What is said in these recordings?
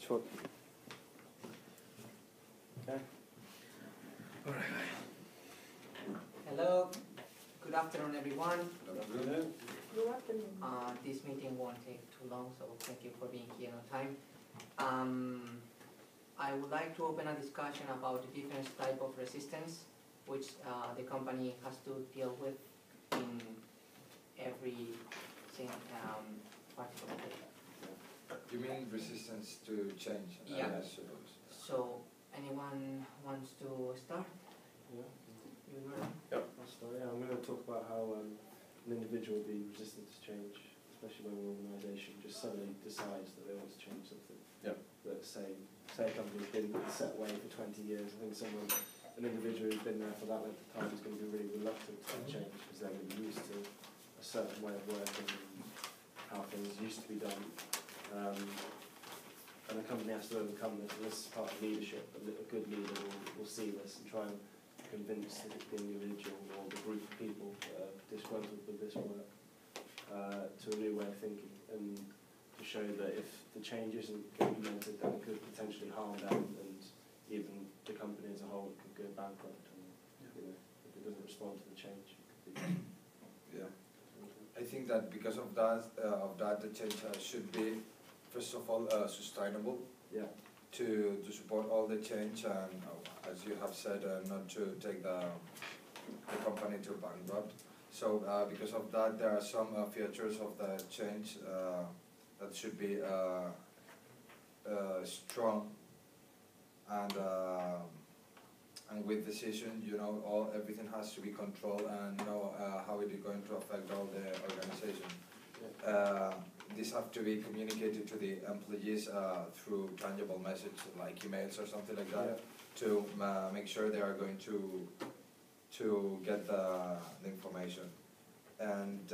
Sure. Okay. All right. Hello, good afternoon everyone. Good afternoon. Good afternoon. This meeting won't take too long, so thank you for being here on time. I would like to open a discussion about the different type of resistance which the company has to deal with in every particular day. You mean resistance to change? Yeah. I suppose. So, anyone wants to start? Yeah. You learn? I'll start. Yeah, I'm going to talk about how an individual will be resistant to change, especially when an organisation just suddenly decides that they want to change something. Yeah. That say a company's been a set way for 20 years. I think an individual who's been there for that length of time is going to be really reluctant to change because they're going to be used to a certain way of working and how things used to be done. And the company has to overcome this, and this is part of leadership. A good leader will see this and try and convince the individual or the group of people that are disgruntled with this work to a new way of thinking, and to show that if the change isn't implemented, then it could potentially harm them and even the company as a whole could go bankrupt. And if it doesn't respond to the change, it could be. Yeah. I think that because of that, the change should be, first of all, sustainable. Yeah. To support all the change and, as you have said, not to take the company to bankrupt. So because of that, there are some features of the change that should be strong and with decision. Everything has to be controlled and know how it is going to affect all the organization. Yeah. These have to be communicated to the employees through tangible messages like emails or something like that, to make sure they are going to get the information. And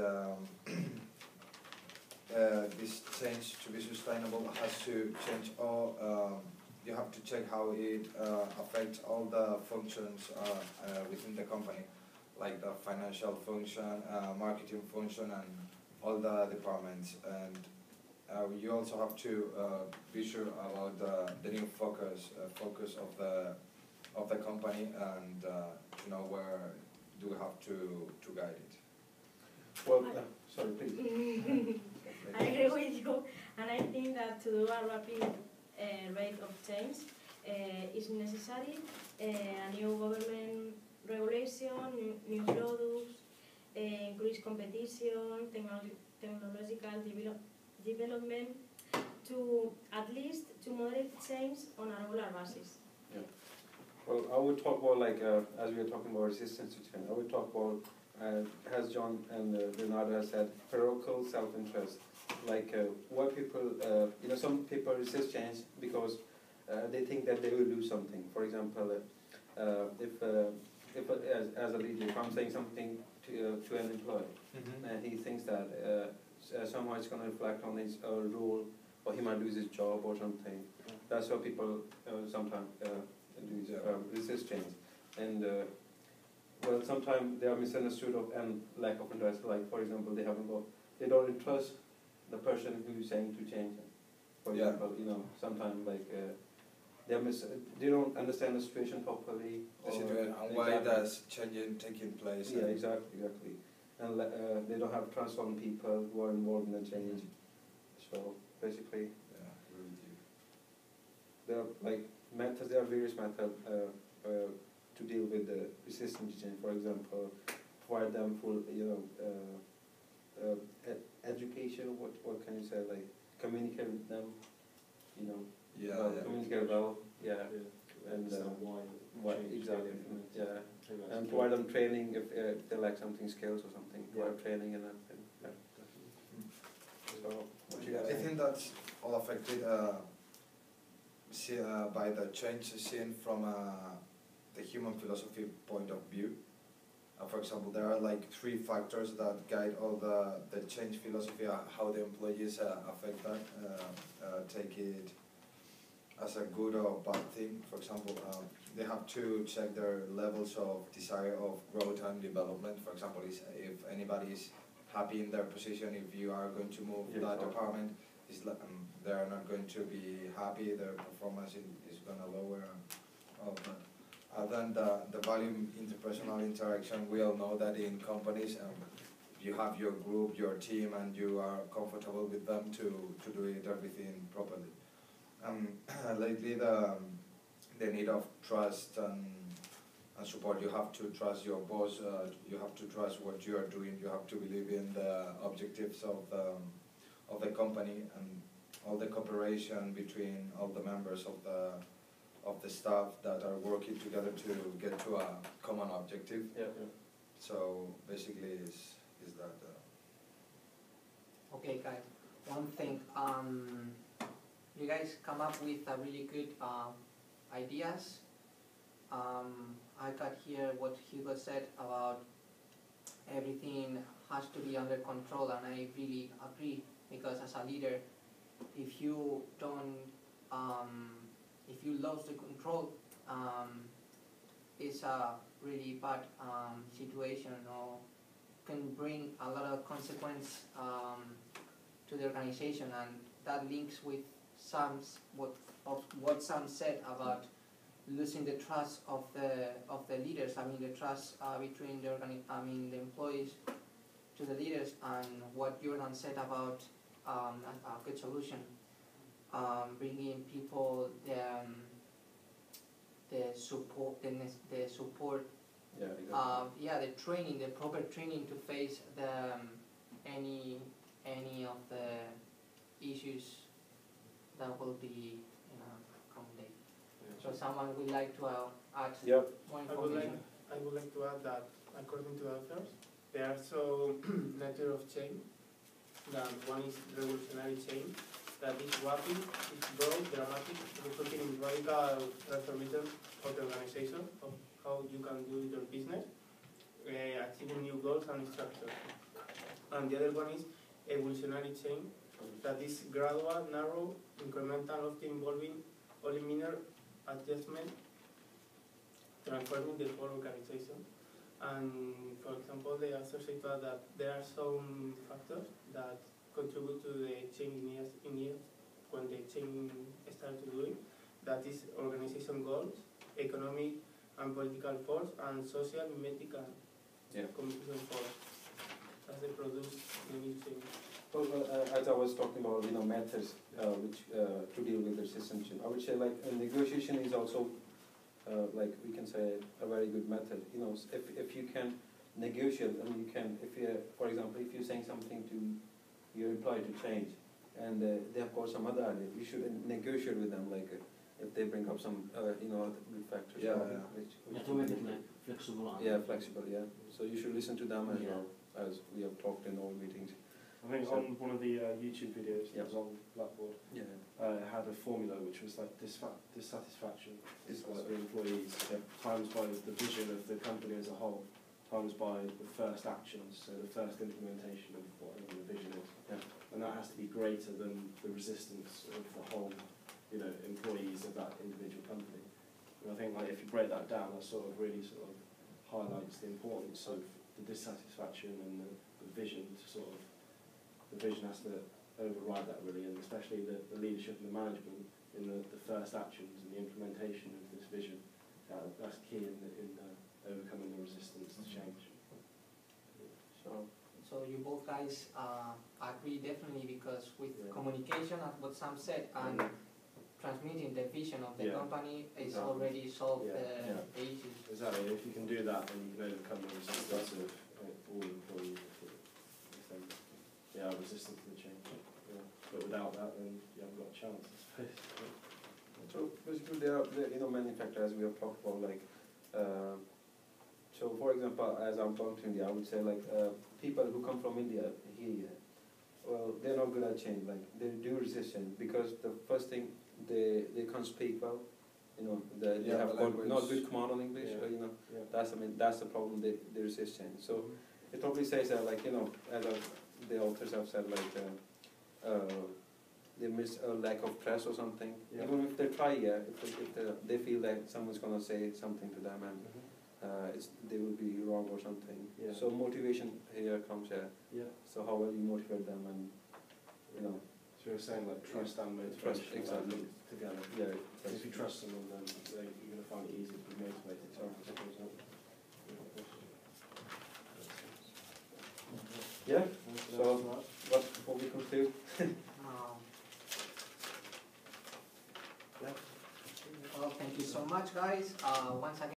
this change to be sustainable has to change all. You have to check how it affects all the functions within the company, like the financial function, marketing function, and all the departments. And you also have to be sure about the new focus of the company, and to know where do we have to guide it. Well, sorry, please. I agree with you, and I think that to do a rapid rate of change is necessary. A new government regulation, new products, increased competition, technological development, to at least to moderate change on a regular basis. Yeah. Well, I would talk about as we are talking about resistance to change, I would talk about, as John and Leonardo has said, parochial self-interest. Why people, some people resist change because they think that they will lose something. For example, if as a leader, if I'm saying something to an employee, and he thinks that somehow it's going to reflect on his role, or he might lose his job or something. That's why people sometimes resist change. And well, sometimes they are misunderstood and lack of interest. Like, for example, they don't trust the person who is saying to change. For example, sometimes they don't understand the situation properly. The situation and why that's taking place. Yeah, exactly. And they don't have trust on people who are involved in the change. So basically, yeah, I agree with you. There are methods. There are various methods to deal with the resistance to change. For example, provide them full, education. What can you say? Communicate with them. Communicate well. Yeah. And why exactly? Yeah. And provide them training if they like something, skills or something. Provide training and everything. Yeah. So I think that's all affected by the change seen from the human philosophy point of view. For example, there are 3 factors that guide all the change philosophy, how the employees affect that, take it as a good or bad thing. For example, they have to check their levels of desire of growth and development. For example, if anybody is happy in their position, if you are going to move that department, they are not going to be happy, their performance is gonna lower and all that. Other than the value in interpersonal interaction, we all know that in companies, you have your group, your team, and you are comfortable with them to do it everything properly. Lately, the need of trust and support. You have to trust your boss. You have to trust what you are doing. You have to believe in the objectives of the company and all the cooperation between all the members of the staff that are working together to get to a common objective. Yeah. So basically, is that. Okay, guys. One thing. You guys come up with a really good ideas. I got here what Hugo said about everything has to be under control, and I really agree, because as a leader, if you don't, if you lose the control, it's a really bad situation, or can bring a lot of consequence to the organization, and that links with what Sam said about losing the trust of the leaders. I mean, the trust between the employees to the leaders, and what Jordan said about a good solution, bringing people the support, Yeah, exactly. the training, the proper training to face any of the issues that will be coming later. So someone would like to add Yep. more I would information? like to add that according to the authors, there are so nature of change. That one is revolutionary change, that is rapid, it's broad, dramatic, resulting in radical transformation of the organization, of how you can do your business, achieving new goals and structures. And the other one is evolutionary change, that is gradual, narrow, incremental, often involving only minor adjustment, transforming the whole organization. And for example, the associate that there are some factors that contribute to the change in years when the change starts to do it. That is organization goals, economic and political force, and social, medical, communication force. As they produce the new change. Well, as I was talking about, methods which to deal with resistance, I would say like negotiation is also like we can say a very good method. If you can negotiate, and you can, if you, for example, if you're saying something to your employee to change, and they have got some other idea, you should negotiate with them. Like if they bring up some good factors, which to make it like flexible. Flexible. Yeah. So you should listen to them as well, as we have talked in all meetings. I think on one of the YouTube videos that was on Blackboard, Yeah. it had a formula which was like dissatisfaction of the employees times by the vision of the company as a whole, times by the first actions, so the first implementation of whatever the vision is. Yeah. And that has to be greater than the resistance of the whole, employees of that individual company. And I think like if you break that down, that sort of really highlights the importance of the dissatisfaction and the vision to the vision has to override that really, and especially the leadership and the management in the first actions and the implementation of this vision. That's key in overcoming the resistance to change. So you both guys agree definitely, because with communication, as what Sam said, and transmitting the vision of the company is already solved the issues. Exactly. If you can do that, then you can overcome the resistance of all employees. Resistant to the change. But without that, then you haven't got a chance, I suppose. So basically, there are many factors we have talked about. Like, so for example, as I'm talking to India, I would say like people who come from India here, well, they're not good at change. Like they do resistance because the first thing they can't speak well. They have not good command on English. That's the problem. They resist change. So it probably says that as the authors have said, they miss a lack of trust or something. Yeah. Even if they try, if they feel that someone's gonna say something to them and they will be wrong or something. Yeah. So motivation here comes. Yeah. So how will you motivate them and So you're saying like trust and motivation, Trust, like, exactly. linked together. Yeah. If you trust someone, then you're going to find it easy to be motivated. So, Yeah. So, what before we conclude? Well, thank you so much, guys. Once again.